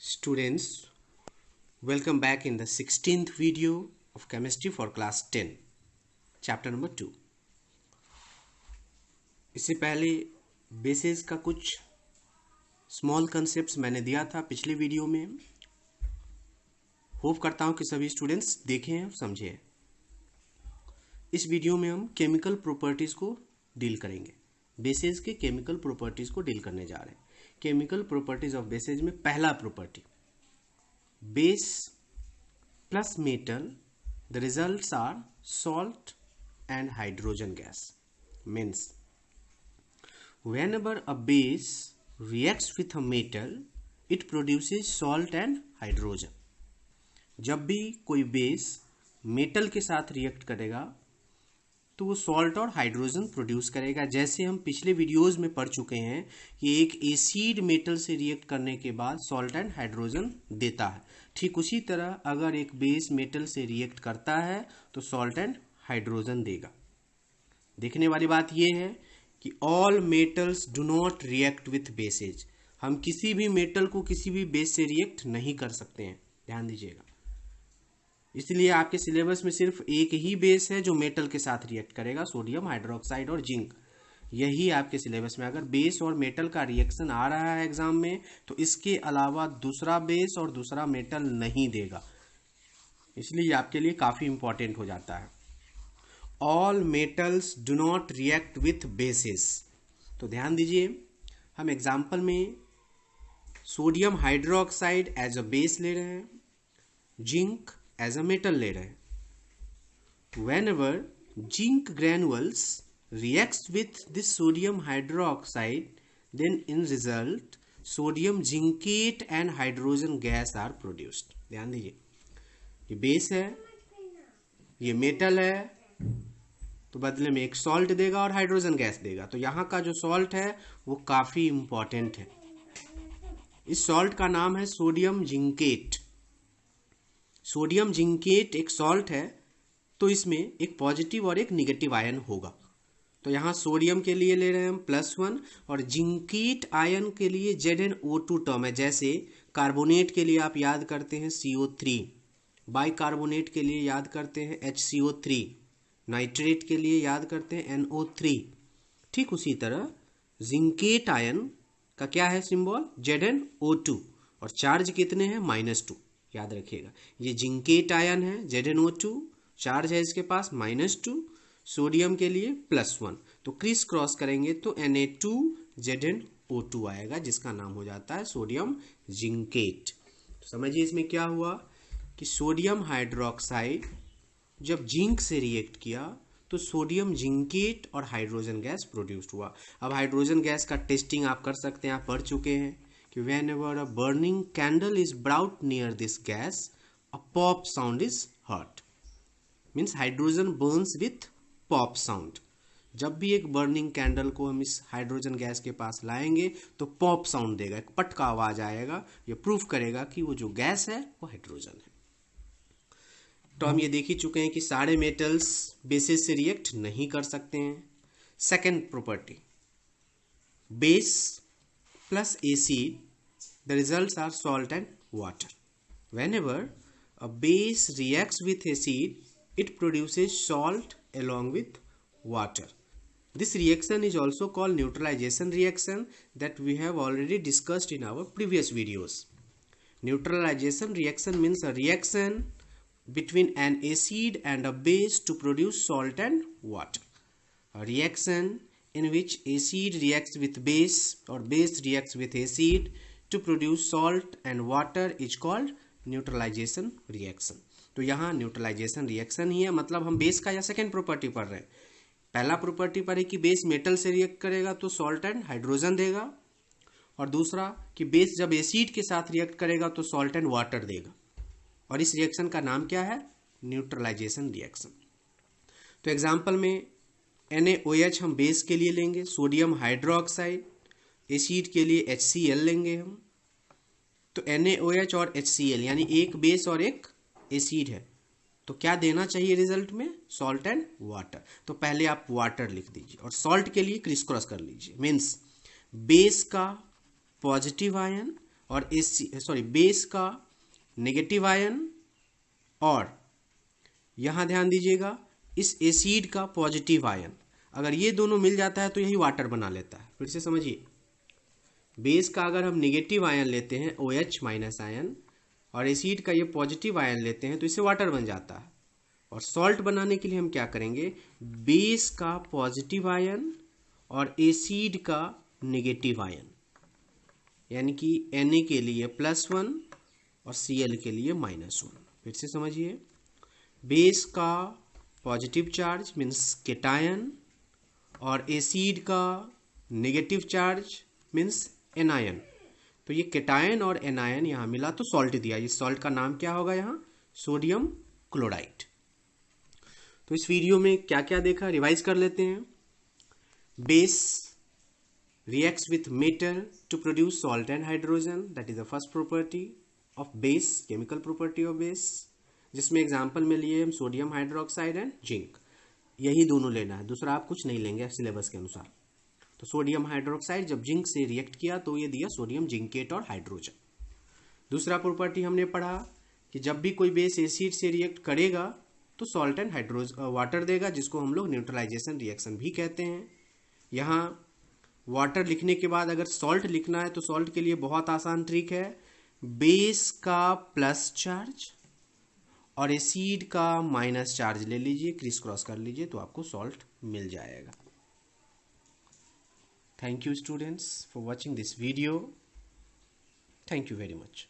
Students, welcome back in the 16th video of chemistry for class 10, chapter number 2. इससे पहले basis का कुछ small concepts मैंने दिया था पिछले वीडियो में. होप करता हूं कि सभी स्टूडेंट्स देखें और समझे. इस वीडियो में हम केमिकल प्रॉपर्टीज को डील करेंगे. बेसिस के केमिकल प्रॉपर्टीज को डील करने जा रहे हैं. केमिकल प्रॉपर्टीज ऑफ बेसिस में पहला property, base plus metal, the results are salt and hydrogen gas. Means whenever a base reacts with a metal it produces salt and hydrogen. जब भी कोई बेस मेटल के साथ रिएक्ट करेगा तो वो सॉल्ट और हाइड्रोजन प्रोड्यूस करेगा. जैसे हम पिछले वीडियोस में पढ़ चुके हैं कि एक एसिड मेटल से रिएक्ट करने के बाद सॉल्ट एंड हाइड्रोजन देता है. ठीक उसी तरह अगर एक बेस मेटल से रिएक्ट करता है तो सॉल्ट एंड हाइड्रोजन देगा. देखने वाली बात यह है कि all metals do not react with bases. हम किसी भी मेटल को किसी भी बेस से रिएक्ट नहीं कर सकते हैं, ध्यान दीजिएगा. इसलिए आपके सिलेबस में सिर्फ एक ही बेस है जो मेटल के साथ रिएक्ट करेगा, सोडियम हाइड्रोक्साइड और जिंक. यही आपके सिलेबस में. अगर बेस और मेटल का रिएक्शन आ रहा है एग्जाम में तो इसके अलावा दूसरा बेस और दूसरा मेटल नहीं देगा. इसलिए आपके लिए काफी इंपॉर्टेंट हो जाता है. All metals do not react with bases. तो ध्यान दीजिए, हम एग्जाम्पल में sodium hydroxide as a base ले रहे हैं, जिंक एज अ मेटल ले रहे हैं. whenever zinc granules reacts with this sodium hydroxide then in result sodium zincate and hydrogen gas are produced. ध्यान दीजिए, ये बेस है, ये मेटल है, तो बदले में एक सॉल्ट देगा और हाइड्रोजन गैस देगा. तो यहाँ का जो सॉल्ट है वो काफी इंपॉर्टेंट है. इस सॉल्ट का नाम है सोडियम जिंकेट. सोडियम जिंकेट एक सॉल्ट है, तो इसमें एक पॉजिटिव और एक निगेटिव आयन होगा. तो यहाँ सोडियम के लिए ले रहे हैं हम +1 और जिंकेट आयन के लिए ZnO2 टर्म है. जैसे कार्बोनेट के लिए आप याद करते हैं CO3, बाइकार्बोनेट के लिए याद करते हैं HCO3, नाइट्रेट के लिए याद करते हैं NO3. ठीक उसी तरह जिंकेट आयन का क्या है सिंबल, ZnO2, और चार्ज कितने हैं, -2. याद रखिएगा, ये जिंकेट आयन है, ZnO2, चार्ज है इसके पास -2, सोडियम के लिए +1. तो क्रिस क्रॉस करेंगे तो Na2ZnO2 आएगा, जिसका नाम हो जाता है सोडियम जिंकेट. तो समझिए इसमें क्या हुआ कि सोडियम हाइड्रोक्साइड जब जिंक से रिएक्ट किया तो सोडियम जिंकेट और हाइड्रोजन गैस प्रोड्यूस्ड हुआ. अब हाइड्रोजन गैस का टेस्टिंग आप कर सकते हैं, आप पढ़ चुके हैं कि whenever a burning candle is brought near this gas, a pop sound is heard. Means hydrogen burns with pop sound. जब भी एक बर्निंग कैंडल को हम इस हाइड्रोजन गैस के पास लाएंगे तो पॉप साउंड देगा, एक पट का आवाज आएगा. ये प्रूफ करेगा कि वो जो गैस है वो हाइड्रोजन है. तो हम ये देख ही चुके हैं कि सारे मेटल्स बेसिस से रिएक्ट नहीं कर सकते हैं. Second property, base plus acid, the results are salt and water. Whenever a base reacts with acid, it produces salt along with water. This reaction is also called neutralization reaction that we have already discussed in our previous videos. Neutralization reaction means a reaction between an acid and a base to produce salt and water. A reaction in which acid reacts with base or base reacts with acid to produce salt and water is called neutralization reaction. तो यहाँ neutralisation reaction ही है. मतलब हम base का या second property पढ़ रहे हैं. पहला प्रॉपर्टी पढ़े कि बेस मेटल से रिएक्ट करेगा तो सॉल्ट एंड हाइड्रोजन देगा, और दूसरा कि बेस जब एसिड के साथ रिएक्ट करेगा तो सॉल्ट एंड वाटर देगा. और इस रिएक्शन का नाम क्या है, न्यूट्रलाइजेशन रिएक्शन. तो एग्जाम्पल में NaOH हम बेस के लिए लेंगे, सोडियम हाइड्रोक्साइड, एसिड के लिए HCl लेंगे हम. तो NaOH और HCl यानी एक बेस और एक एसिड है, तो क्या देना चाहिए रिजल्ट में, सॉल्ट एंड वाटर. तो पहले आप वाटर लिख दीजिए और सॉल्ट के लिए क्रिस क्रॉस कर लीजिए. मीन्स बेस का पॉजिटिव आयन और बेस का नेगेटिव आयन, और यहां ध्यान दीजिएगा इस एसिड का पॉजिटिव आयन, अगर ये दोनों मिल जाता है तो यही वाटर बना लेता है। फिर से समझिए, बेस का अगर हम नेगेटिव आयन लेते हैं OH माइनस आयन, और एसिड का ये पॉजिटिव आयन लेते हैं तो इससे वाटर बन जाता है। और सॉल्ट बनाने के लिए हम क्या करेंगे, बेस का पॉजिटिव आयन और एसिड का नेगेटिव आयन, यानी कि Na के लिए +1 और Cl के लिए -1। फिर से समझिए, बेस का पॉजिटिव चार्ज मीन्स केटायन और एसिड का नेगेटिव चार्ज मीन्स एनायन। तो ये केटायन और एनायन यहाँ मिला तो सॉल्ट दिया। इस सॉल्ट का नाम क्या होगा यहाँ, सोडियम क्लोराइड। तो इस वीडियो में क्या क्या देखा रिवाइज कर लेते हैं। Base reacts with metal to produce salt and hydrogen, that is the first property of base, chemical property of base, जिसमें एग्जाम्पल में लिए हम सोडियम हाइड्रोक्साइड एंड जिंक, यही दोनों लेना है, दूसरा आप कुछ नहीं लेंगे सिलेबस के अनुसार। तो सोडियम हाइड्रोक्साइड जब जिंक से रिएक्ट किया तो ये दिया सोडियम जिंकेट और हाइड्रोजन। दूसरा प्रॉपर्टी हमने पढ़ा कि जब भी कोई बेस एसिड से रिएक्ट करेगा तो सॉल्ट एंड वाटर देगा, जिसको हम लोग न्यूट्रलाइजेशन रिएक्शन भी कहते हैं। यहाँ वाटर लिखने के बाद अगर सॉल्ट लिखना है तो सॉल्ट के लिए बहुत आसान ट्रिक है, बेस का प्लस चार्ज और एसिड का माइनस चार्ज ले लीजिए, क्रिस क्रॉस कर लीजिए तो आपको सॉल्ट मिल जाएगा। Thank you students for watching this video. Thank you very much.